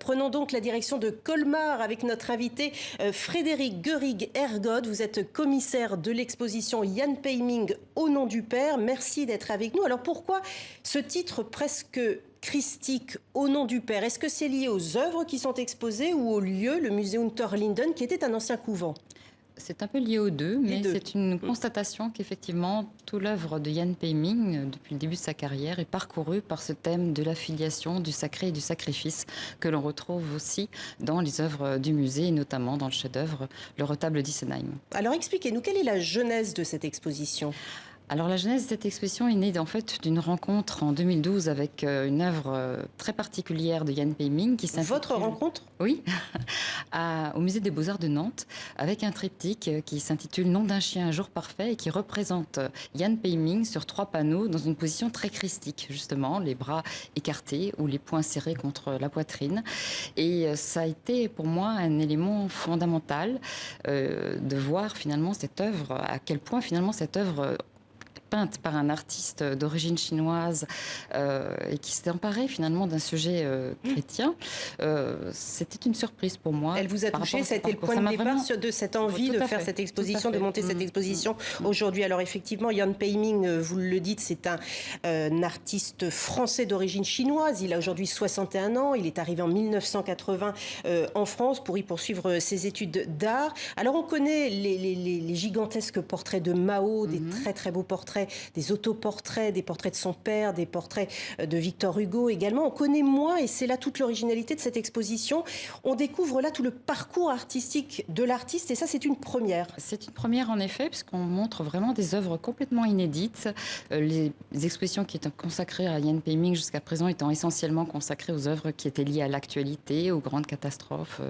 Prenons donc la direction de Colmar avec notre invité Frédéric Guerig-Ergotte. Vous êtes commissaire de l'exposition Jan Peiming au nom du Père. Merci d'être avec nous. Alors pourquoi ce titre presque christique au nom du Père? Est-ce que c'est lié aux œuvres qui sont exposées ou au lieu, le musée Unterlinden, qui était un ancien couvent? C'est un peu lié aux deux, mais c'est une constatation qu'effectivement, toute l'œuvre de Jan Peiming, depuis le début de sa carrière, est parcourue par ce thème de la filiation, du sacré et du sacrifice, que l'on retrouve aussi dans les œuvres du musée, et notamment dans le chef-d'œuvre, le retable d'Isenheim. Alors expliquez-nous, quelle est la genèse de cette exposition? Alors la genèse de cette exposition est née en fait d'une rencontre en 2012 avec une œuvre très particulière de Jan Peiming qui s'intitule... Votre rencontre? Oui, au musée des Beaux-Arts de Nantes, avec un triptyque qui s'intitule Nom d'un chien, un jour parfait, et qui représente Jan Peiming sur 3 panneaux dans une position très christique, justement, les bras écartés ou les poings serrés contre la poitrine. Et ça a été pour moi un élément fondamental de voir finalement cette œuvre, à quel point finalement cette œuvre peinte par un artiste d'origine chinoise et qui s'est emparé finalement d'un sujet chrétien, c'était une surprise pour moi. Elle vous a touché, c'était le point de départ de cette envie de faire cette exposition, de monter cette exposition aujourd'hui. Alors effectivement, Jan Peiming, vous le dites, c'est un artiste français d'origine chinoise. Il a aujourd'hui 61 ans, il est arrivé en 1980 en France pour y poursuivre ses études d'art. Alors on connaît les gigantesques portraits de Mao, des très très beaux portraits, des autoportraits, des portraits de son père, des portraits de Victor Hugo également. On connaît moins, et c'est là toute l'originalité de cette exposition, on découvre là tout le parcours artistique de l'artiste, et ça c'est une première. C'est une première en effet, puisqu'on montre vraiment des œuvres complètement inédites. Les expositions qui étaient consacrées à Jan Peiming jusqu'à présent étant essentiellement consacrées aux œuvres qui étaient liées à l'actualité, aux grandes catastrophes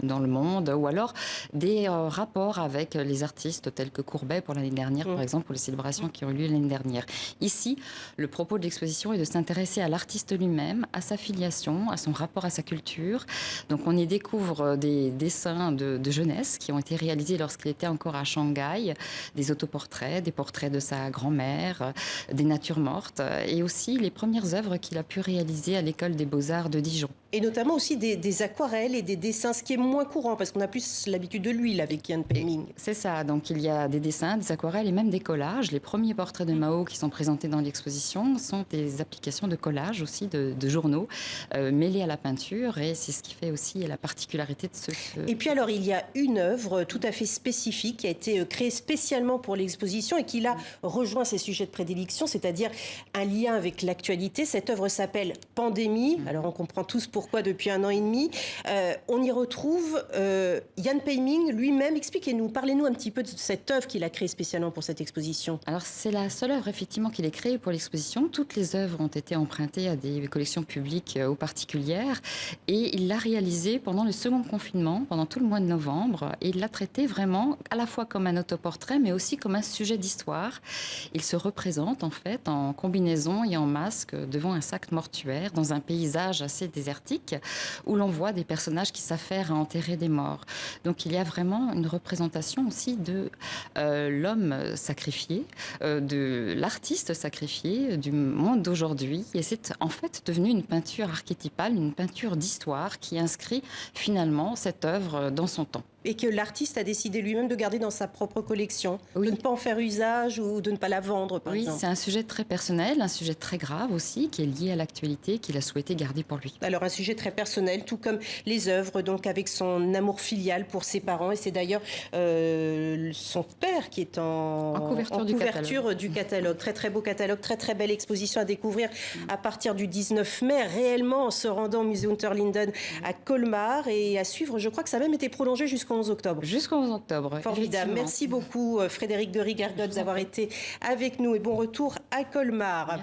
dans le monde, ou alors des rapports avec les artistes tels que Courbet pour l'année dernière, par exemple, ou les célébrations qui ont eu lieu l'année dernière. Ici, le propos de l'exposition est de s'intéresser à l'artiste lui-même, à sa filiation, à son rapport à sa culture. Donc on y découvre des dessins de jeunesse qui ont été réalisés lorsqu'il était encore à Shanghai, des autoportraits, des portraits de sa grand-mère, des natures mortes, et aussi les premières œuvres qu'il a pu réaliser à l'école des Beaux-Arts de Dijon. Et notamment aussi des aquarelles et des dessins, ce qui est moins courant, parce qu'on a plus l'habitude de l'huile avec Jan Peiming. C'est ça, donc il y a des dessins, des aquarelles et même des collages. Les premiers portraits de Mao qui sont présentés dans l'exposition sont des applications de collage aussi, de journaux, mêlés à la peinture, et c'est ce qui fait aussi la particularité de ce... Et puis alors, il y a une œuvre tout à fait spécifique qui a été créée spécialement pour l'exposition et qui là rejoint ses sujets de prédilection, c'est-à-dire un lien avec l'actualité. Cette œuvre s'appelle Pandémie. Alors on comprend tous pourquoi depuis 1 an et demi. On y retrouve Jan Peiming lui-même. Expliquez-nous, parlez-nous un petit peu de cette œuvre qu'il a créée spécialement pour cette exposition. Alors c'est la seule œuvre effectivement qu'il ait créée pour l'exposition. Toutes les œuvres ont été empruntées à des collections publiques ou particulières, et il l'a réalisée pendant le second confinement, pendant tout le mois de novembre, et il l'a traité vraiment à la fois comme un autoportrait mais aussi comme un sujet d'histoire. Il se représente en fait en combinaison et en masque devant un sac mortuaire dans un paysage assez désertique où l'on voit des personnages qui s'affairent à enterrer des morts. Donc il y a vraiment une représentation aussi de l'homme sacrifié, de l'artiste sacrifié, du monde d'aujourd'hui, et c'est en fait devenu une peinture archétypale, une peinture d'histoire qui inscrit finalement cette œuvre dans son temps. Et que l'artiste a décidé lui-même de garder dans sa propre collection, de ne pas en faire usage ou de ne pas la vendre, par exemple. Oui, c'est un sujet très personnel, un sujet très grave aussi, qui est lié à l'actualité, qu'il a souhaité garder pour lui. Alors un sujet très personnel, tout comme les œuvres, donc avec son amour filial pour ses parents, et c'est d'ailleurs son père qui est en couverture du catalogue. Très très beau catalogue, très très belle exposition à découvrir à partir du 19 mai, réellement en se rendant au musée Unterlinden à Colmar, et à suivre, je crois que ça a même été prolongé jusqu'au 11 octobre. Jusqu'au 11 octobre. Formidable. Merci beaucoup Frédéric Guerig-Ergotte d'avoir été avec nous, et bon retour à Colmar.